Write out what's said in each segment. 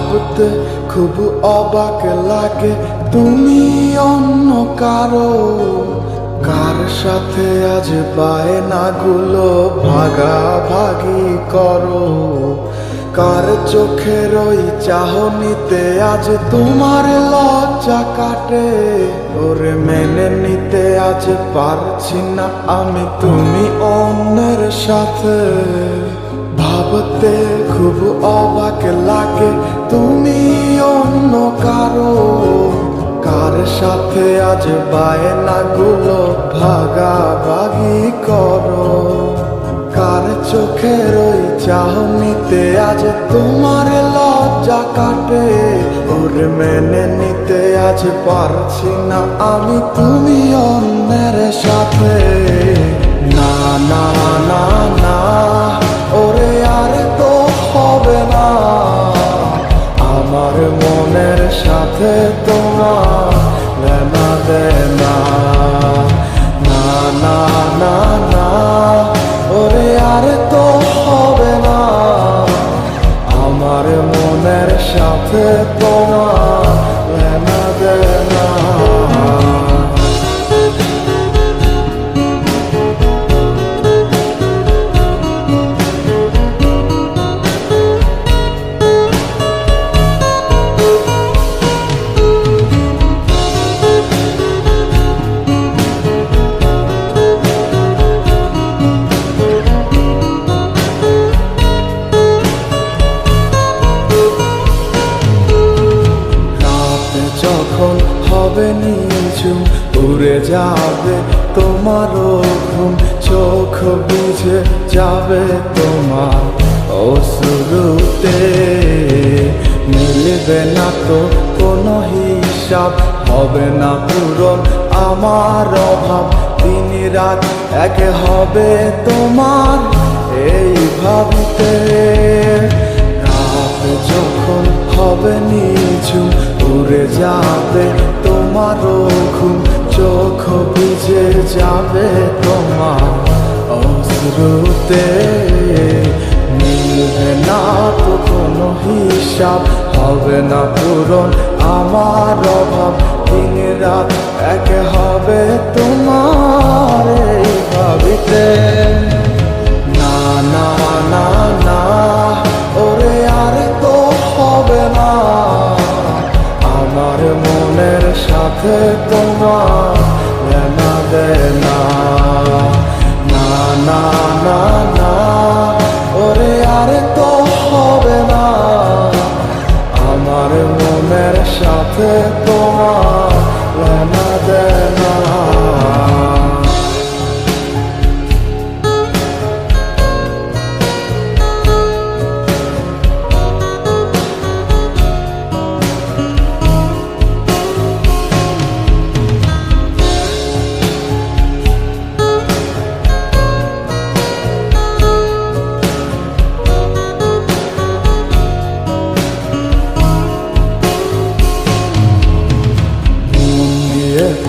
ভাবতে খুব অবাক লাগে তুমি অন্য কারো, কার সাথে আজ বায়নাগুলো ভাগাভাগি করো, কার চোখের ওই চাহনিতে আজ তোমার লজ্জা কাটে। ওরে মেনে নিতে আজ পারছি না আমি তুমি অন্যের সাথে, ভাবতে খুব অবাক লাগে তুমি অন্য কারো, কার সাথে আজ বায়নাগুলো ভাগাভাগি করো, কার চোখের ওই চাহনিতে আজ তোমার লজ্জা কাটে। ওরে মেনে নিতে আজ পারছি না আমি তুমি অন্যের সাথে। না না না না ওরে আর তো হবে না, আমার মনের সাথে তোমার লেনা দেনা। না না না না ওরে আর তো হবে না, আমার মনের সাথে তোমার লেনা দেনা। যখন হবে নিঝুম উড়ে যাবে তোমারও ঘুম, চোখ বুঝে যাবে তোমার অশ্রুতে, মিলবে না তো কোনো হিসাব, হবে না পূরণ আমার অভাব, দিন রাত এক হবে তোমার এই ভাবিতে। রাত যখন হবে নিঝুম উড়ে যাবে তোমারও ঘুম, চোখ ভিজে যাবে তোমার অশ্রুতে, মিলবে না তো কোনো হিসাব, হবে না পূরণ আমার অভাব, দিন রাত এক হবে তোমার এই ভাবিতে। না না না না ওরে আর তো হবে না, আমার মনের সাথে তোমার লেনা দেনা। না না না না ওরে আর তো হবে না, আমার মনের সাথে তোমার লেনা দেনা।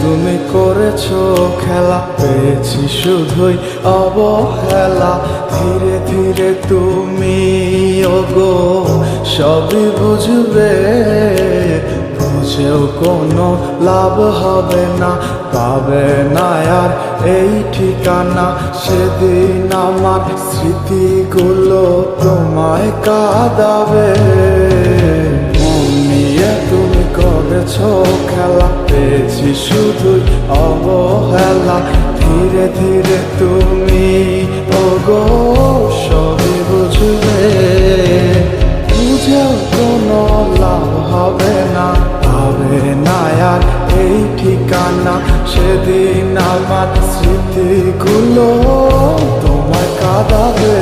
তুমি করেছো খেলা, পেয়েছি শুধুই অবহেলা, ধীরে ধীরে তুমি ওগো সবই বুঝবে, বুঝেও কোনো লাভ হবে না, পাবে না আর এই ঠিকানা। সেদিন আমার স্মৃতিগুলো তোমায় কাঁদাবে, মন নিয়ে তুমি করেছো খেলা, পেয়েছি শুধুই অবহেলা, ধীরে ধীরে তুমি ওগো সবই বুঝবে, বুঝেও কোনো লাভ হবে না, পাবে না আর এই ঠিকানা। সেদিন আমার স্মৃতিগুলো তোমায় কাঁদাবে।